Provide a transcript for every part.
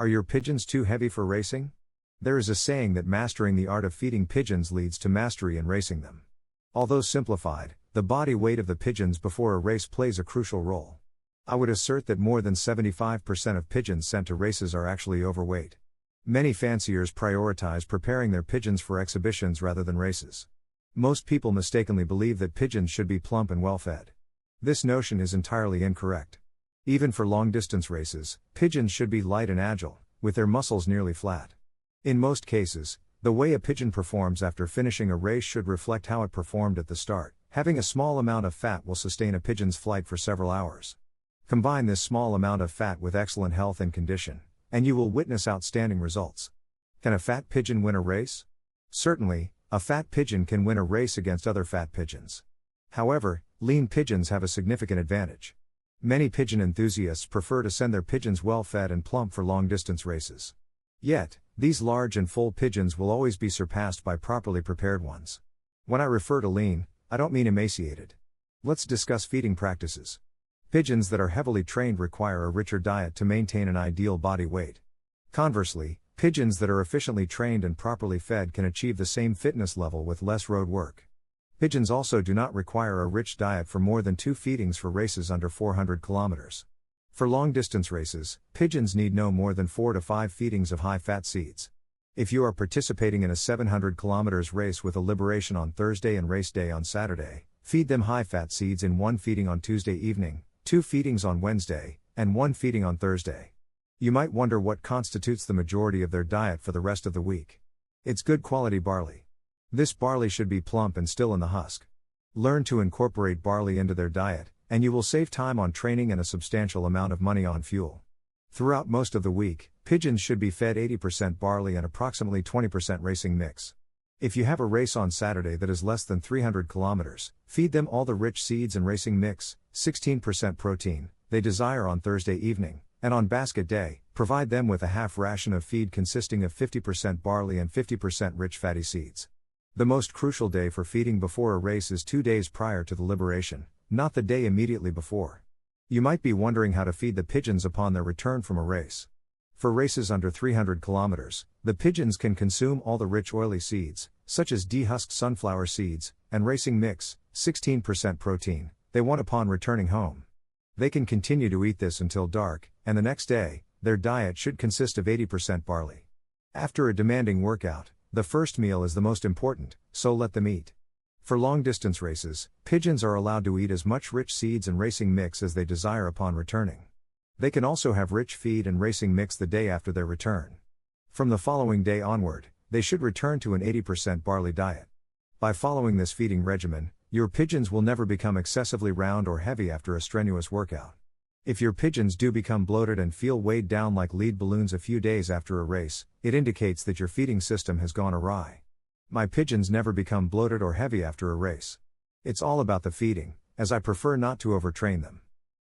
Are your pigeons too heavy for racing? There is a saying that mastering the art of feeding pigeons leads to mastery in racing them. Although simplified, the body weight of the pigeons before a race plays a crucial role. I would assert that more than 75% of pigeons sent to races are actually overweight. Many fanciers prioritize preparing their pigeons for exhibitions rather than races. Most people mistakenly believe that pigeons should be plump and well-fed. This notion is entirely incorrect. Even for long-distance races, pigeons should be light and agile, with their muscles nearly flat. In most cases, the way a pigeon performs after finishing a race should reflect how it performed at the start. Having a small amount of fat will sustain a pigeon's flight for several hours. Combine this small amount of fat with excellent health and condition, and you will witness outstanding results. Can a fat pigeon win a race? Certainly, a fat pigeon can win a race against other fat pigeons. However, lean pigeons have a significant advantage. Many pigeon enthusiasts prefer to send their pigeons well-fed and plump for long-distance races. Yet, these large and full pigeons will always be surpassed by properly prepared ones. When I refer to lean, I don't mean emaciated. Let's discuss feeding practices. Pigeons that are heavily trained require a richer diet to maintain an ideal body weight. Conversely, pigeons that are efficiently trained and properly fed can achieve the same fitness level with less road work. Pigeons also do not require a rich diet for more than 2 feedings for races under 400 kilometers. For long-distance races, pigeons need no more than 4 to 5 feedings of high-fat seeds. If you are participating in a 700 kilometers race with a liberation on Thursday and race day on Saturday, feed them high-fat seeds in 1 feeding on Tuesday evening, 2 feedings on Wednesday, and 1 feeding on Thursday. You might wonder what constitutes the majority of their diet for the rest of the week. It's good quality barley. This barley should be plump and still in the husk. Learn to incorporate barley into their diet, and you will save time on training and a substantial amount of money on fuel. Throughout most of the week, pigeons should be fed 80% barley and approximately 20% racing mix. If you have a race on Saturday that is less than 300 kilometers, feed them all the rich seeds and racing mix, 16% protein, they desire on Thursday evening, and on basket day, provide them with a half ration of feed consisting of 50% barley and 50% rich fatty seeds. The most crucial day for feeding before a race is 2 days prior to the liberation, not the day immediately before. You might be wondering how to feed the pigeons upon their return from a race. For races under 300 kilometers, the pigeons can consume all the rich oily seeds, such as dehusked sunflower seeds, and racing mix, 16% protein, they want upon returning home. They can continue to eat this until dark, and the next day, their diet should consist of 80% barley. After a demanding workout, the first meal is the most important, so let them eat. For long-distance races, pigeons are allowed to eat as much rich seeds and racing mix as they desire upon returning. They can also have rich feed and racing mix the day after their return. From the following day onward, they should return to an 80% barley diet. By following this feeding regimen, your pigeons will never become excessively round or heavy after a strenuous workout. If your pigeons do become bloated and feel weighed down like lead balloons a few days after a race, it indicates that your feeding system has gone awry. My pigeons never become bloated or heavy after a race. It's all about the feeding, as I prefer not to overtrain them.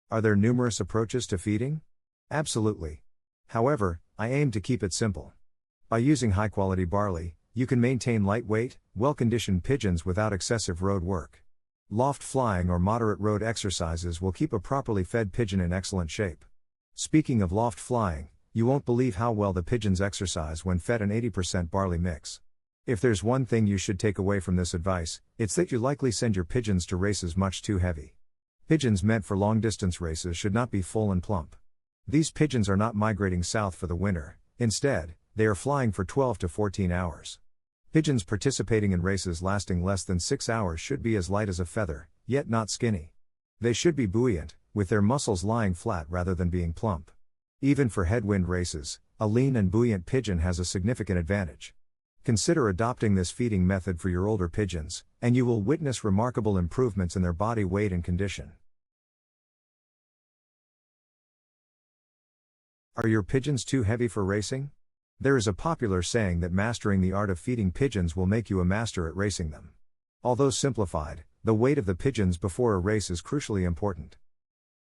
Are there numerous approaches to feeding? Absolutely. However, I aim to keep it simple. By using high-quality barley, you can maintain lightweight, well-conditioned pigeons without excessive road work. Loft flying or moderate road exercises will keep a properly fed pigeon in excellent shape. Speaking of loft flying, you won't believe how well the pigeons exercise when fed an 80% barley mix. If there's one thing you should take away from this advice, it's that you likely send your pigeons to races much too heavy. Pigeons meant for long-distance races should not be full and plump. These pigeons are not migrating south for the winter, instead, they are flying for 12 to 14 hours. Pigeons participating in races lasting less than 6 hours should be as light as a feather, yet not skinny. They should be buoyant, with their muscles lying flat rather than being plump. Even for headwind races, a lean and buoyant pigeon has a significant advantage. Consider adopting this feeding method for your older pigeons, and you will witness remarkable improvements in their body weight and condition. Are your pigeons too heavy for racing? There is a popular saying that mastering the art of feeding pigeons will make you a master at racing them. Although simplified, the weight of the pigeons before a race is crucially important.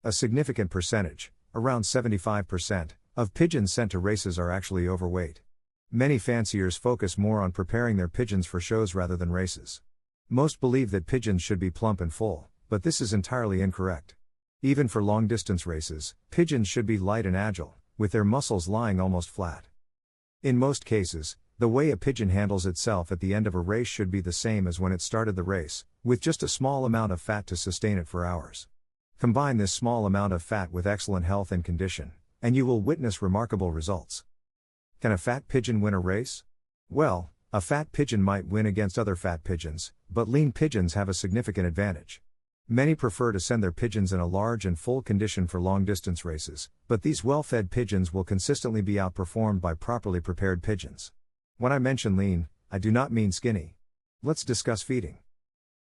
A significant percentage, around 75%, of pigeons sent to races are actually overweight. Many fanciers focus more on preparing their pigeons for shows rather than races. Most believe that pigeons should be plump and full, but this is entirely incorrect. Even for long-distance races, pigeons should be light and agile, with their muscles lying almost flat. In most cases, the way a pigeon handles itself at the end of a race should be the same as when it started the race, with just a small amount of fat to sustain it for hours. Combine this small amount of fat with excellent health and condition, and you will witness remarkable results. Can a fat pigeon win a race? Well, a fat pigeon might win against other fat pigeons, but lean pigeons have a significant advantage. Many prefer to send their pigeons in a large and full condition for long-distance races, but these well-fed pigeons will consistently be outperformed by properly prepared pigeons. When I mention lean, I do not mean skinny. Let's discuss feeding.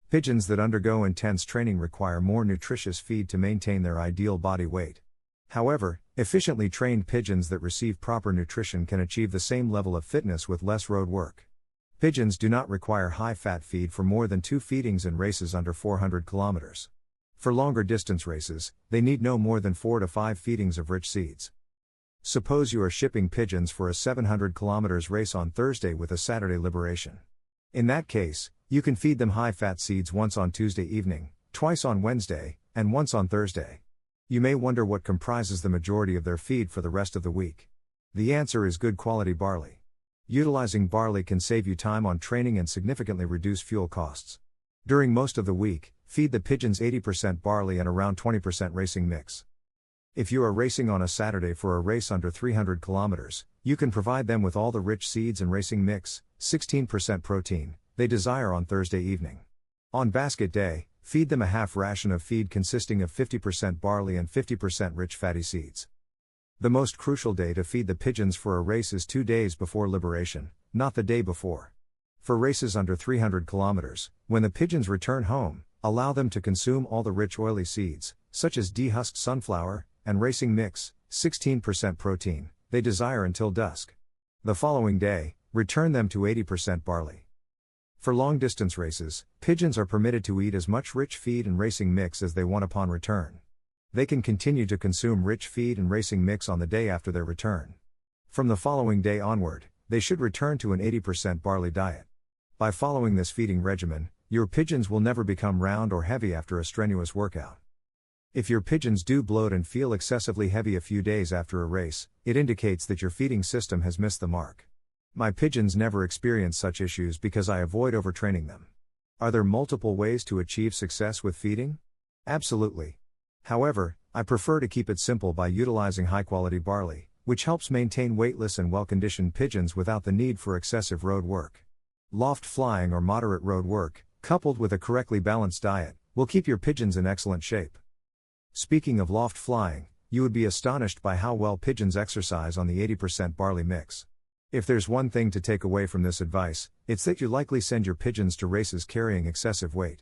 Pigeons that undergo intense training require more nutritious feed to maintain their ideal body weight. However, efficiently trained pigeons that receive proper nutrition can achieve the same level of fitness with less road work. Pigeons do not require high-fat feed for more than 2 feedings in races under 400 kilometers. For longer distance races, they need no more than 4 to 5 feedings of rich seeds. Suppose you are shipping pigeons for a 700 kilometers race on Thursday with a Saturday liberation. In that case, you can feed them high-fat seeds once on Tuesday evening, twice on Wednesday, and once on Thursday. You may wonder what comprises the majority of their feed for the rest of the week. The answer is good quality barley. Utilizing barley can save you time on training and significantly reduce fuel costs. During most of the week, feed the pigeons 80% barley and around 20% racing mix. If you are racing on a Saturday for a race under 300 kilometers, you can provide them with all the rich seeds and racing mix, 16% protein, they desire on Thursday evening. On basket day, feed them a half ration of feed consisting of 50% barley and 50% rich fatty seeds. The most crucial day to feed the pigeons for a race is 2 days before liberation, not the day before. For races under 300 kilometers, when the pigeons return home, allow them to consume all the rich oily seeds, such as dehusked sunflower, and racing mix, 16% protein, they desire until dusk. The following day, return them to 80% barley. For long-distance races, pigeons are permitted to eat as much rich feed and racing mix as they want upon return. They can continue to consume rich feed and racing mix on the day after their return. From the following day onward, they should return to an 80% barley diet. By following this feeding regimen, your pigeons will never become round or heavy after a strenuous workout. If your pigeons do bloat and feel excessively heavy a few days after a race, it indicates that your feeding system has missed the mark. My pigeons never experience such issues because I avoid overtraining them. Are there multiple ways to achieve success with feeding? Absolutely. However, I prefer to keep it simple by utilizing high-quality barley, which helps maintain weightless and well-conditioned pigeons without the need for excessive road work. Loft flying or moderate road work, coupled with a correctly balanced diet, will keep your pigeons in excellent shape. Speaking of loft flying, you would be astonished by how well pigeons exercise on the 80% barley mix. If there's one thing to take away from this advice, it's that you likely send your pigeons to races carrying excessive weight.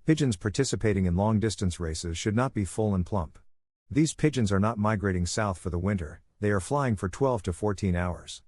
Pigeons participating in long-distance races should not be full and plump. These pigeons are not migrating south for the winter, they are flying for 12 to 14 hours.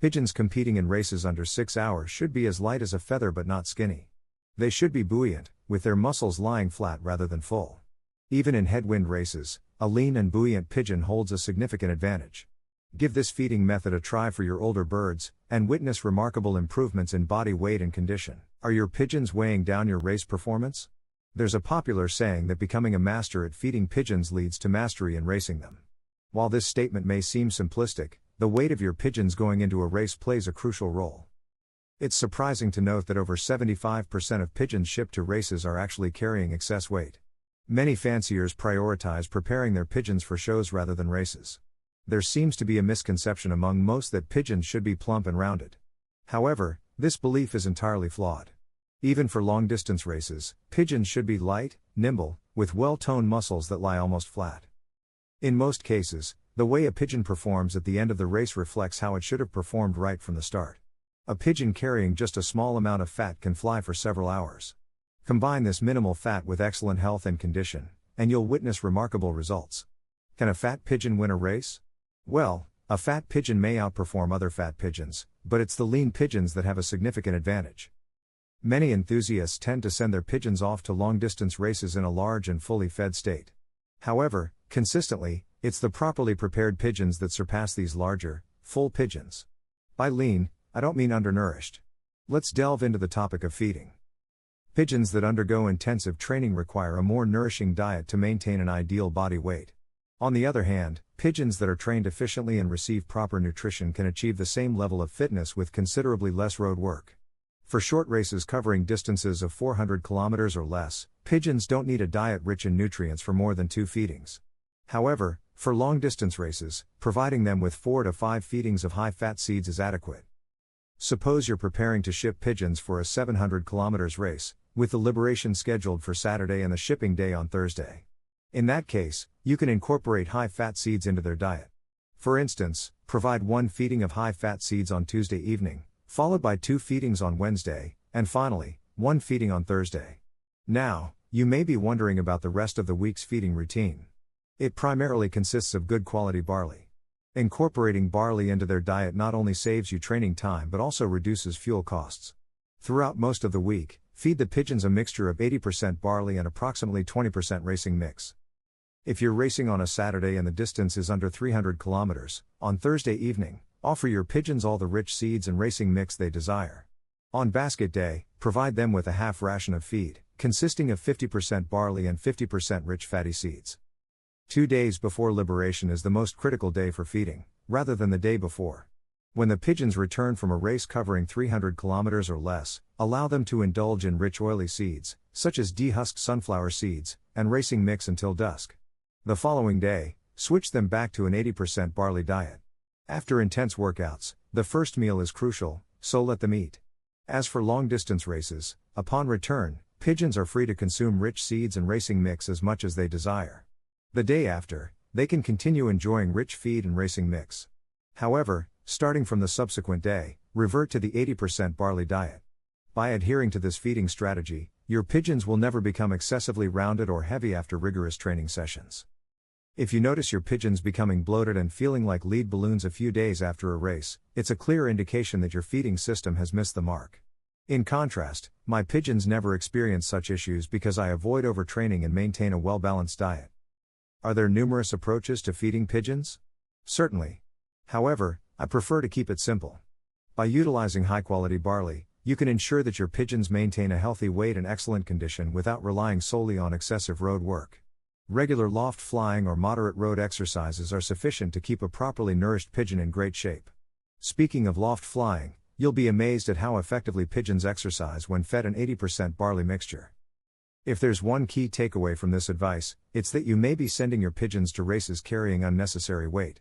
Pigeons competing in races under 6 hours should be as light as a feather but not skinny. They should be buoyant, with their muscles lying flat rather than full. Even in headwind races, a lean and buoyant pigeon holds a significant advantage. Give this feeding method a try for your older birds, and witness remarkable improvements in body weight and condition. Are your pigeons weighing down your race performance? There's a popular saying that becoming a master at feeding pigeons leads to mastery in racing them. While this statement may seem simplistic, the weight of your pigeons going into a race plays a crucial role. It's surprising to note that over 75% of pigeons shipped to races are actually carrying excess weight. Many fanciers prioritize preparing their pigeons for shows rather than races. There seems to be a misconception among most that pigeons should be plump and rounded. However, this belief is entirely flawed. Even for long-distance races, pigeons should be light, nimble, with well-toned muscles that lie almost flat. In most cases, the way a pigeon performs at the end of the race reflects how it should have performed right from the start. A pigeon carrying just a small amount of fat can fly for several hours. Combine this minimal fat with excellent health and condition, and you'll witness remarkable results. Can a fat pigeon win a race? Well, a fat pigeon may outperform other fat pigeons, but it's the lean pigeons that have a significant advantage. Many enthusiasts tend to send their pigeons off to long-distance races in a large and fully fed state. However, consistently, it's the properly prepared pigeons that surpass these larger, full pigeons. By lean, I don't mean undernourished. Let's delve into the topic of feeding. Pigeons that undergo intensive training require a more nourishing diet to maintain an ideal body weight. On the other hand, pigeons that are trained efficiently and receive proper nutrition can achieve the same level of fitness with considerably less road work. For short races covering distances of 400 kilometers or less, pigeons don't need a diet rich in nutrients for more than 2 feedings. However, for long-distance races, providing them with 4 to 5 feedings of high-fat seeds is adequate. Suppose you're preparing to ship pigeons for a 700 kilometers race, with the liberation scheduled for Saturday and the shipping day on Thursday. In that case, you can incorporate high-fat seeds into their diet. For instance, provide 1 feeding of high-fat seeds on Tuesday evening, followed by 2 feedings on Wednesday, and finally, 1 feeding on Thursday. Now, you may be wondering about the rest of the week's feeding routine. It primarily consists of good quality barley. Incorporating barley into their diet not only saves you training time but also reduces fuel costs. Throughout most of the week, feed the pigeons a mixture of 80% barley and approximately 20% racing mix. If you're racing on a Saturday and the distance is under 300 kilometers, on Thursday evening, offer your pigeons all the rich seeds and racing mix they desire. On basket day, provide them with a half ration of feed, consisting of 50% barley and 50% rich fatty seeds. 2 days before liberation is the most critical day for feeding, rather than the day before. When the pigeons return from a race covering 300 kilometers or less, allow them to indulge in rich oily seeds, such as dehusked sunflower seeds, and racing mix until dusk. The following day, switch them back to an 80% barley diet. After intense workouts, the first meal is crucial, so let them eat. As for long-distance races, upon return, pigeons are free to consume rich seeds and racing mix as much as they desire. The day after, they can continue enjoying rich feed and racing mix. However, starting from the subsequent day, revert to the 80% barley diet. By adhering to this feeding strategy, your pigeons will never become excessively rounded or heavy after rigorous training sessions. If you notice your pigeons becoming bloated and feeling like lead balloons a few days after a race, it's a clear indication that your feeding system has missed the mark. In contrast, my pigeons never experience such issues because I avoid overtraining and maintain a well-balanced diet. Are there numerous approaches to feeding pigeons? Certainly. However, I prefer to keep it simple. By utilizing high-quality barley, you can ensure that your pigeons maintain a healthy weight and excellent condition without relying solely on excessive road work. Regular loft flying or moderate road exercises are sufficient to keep a properly nourished pigeon in great shape. Speaking of loft flying, you'll be amazed at how effectively pigeons exercise when fed an 80% barley mixture. If there's one key takeaway from this advice, it's that you may be sending your pigeons to races carrying unnecessary weight.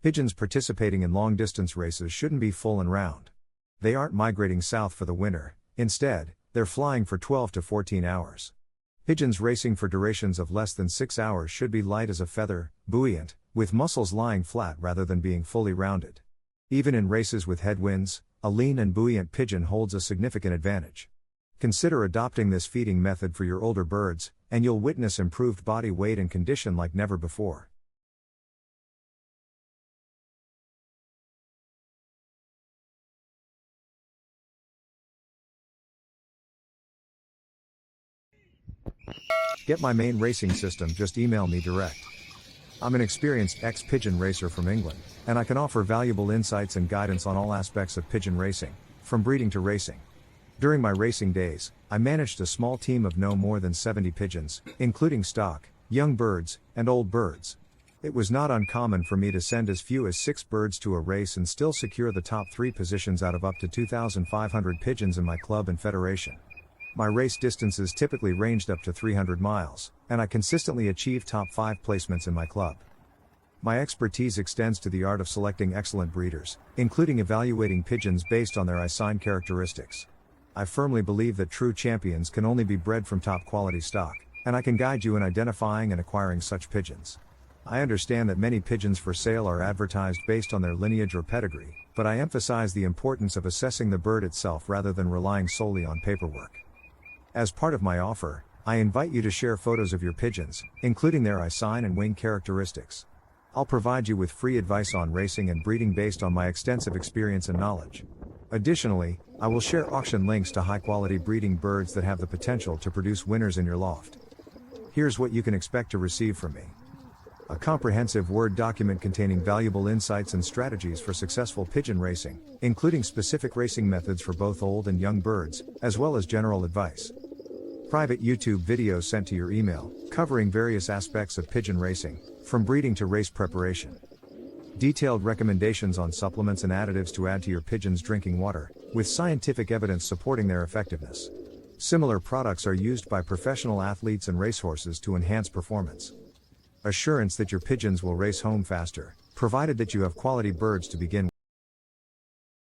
Pigeons participating in long-distance races shouldn't be full and round. They aren't migrating south for the winter, instead, they're flying for 12 to 14 hours. Pigeons racing for durations of less than 6 hours should be light as a feather, buoyant, with muscles lying flat rather than being fully rounded. Even in races with headwinds, a lean and buoyant pigeon holds a significant advantage. Consider adopting this feeding method for your older birds, and you'll witness improved body weight and condition like never before. Get my main racing system, just email me direct. I'm an experienced ex-pigeon racer from England, and I can offer valuable insights and guidance on all aspects of pigeon racing, from breeding to racing. During my racing days, I managed a small team of no more than 70 pigeons, including stock, young birds, and old birds. It was not uncommon for me to send as few as 6 birds to a race and still secure the top 3 positions out of up to 2,500 pigeons in my club and federation. My race distances typically ranged up to 300 miles, and I consistently achieved top 5 placements in my club. My expertise extends to the art of selecting excellent breeders, including evaluating pigeons based on their eye-sign characteristics. I firmly believe that true champions can only be bred from top-quality stock, and I can guide you in identifying and acquiring such pigeons. I understand that many pigeons for sale are advertised based on their lineage or pedigree, but I emphasize the importance of assessing the bird itself rather than relying solely on paperwork. As part of my offer, I invite you to share photos of your pigeons, including their eye-sign and wing characteristics. I'll provide you with free advice on racing and breeding based on my extensive experience and knowledge. Additionally, I will share auction links to high-quality breeding birds that have the potential to produce winners in your loft. Here's what you can expect to receive from me. A comprehensive Word document containing valuable insights and strategies for successful pigeon racing, including specific racing methods for both old and young birds, as well as general advice. Private YouTube videos sent to your email, covering various aspects of pigeon racing, from breeding to race preparation. Detailed recommendations on supplements and additives to add to your pigeon's drinking water, with scientific evidence supporting their effectiveness. Similar products are used by professional athletes and racehorses to enhance performance. Assurance that your pigeons will race home faster, provided that you have quality birds to begin with.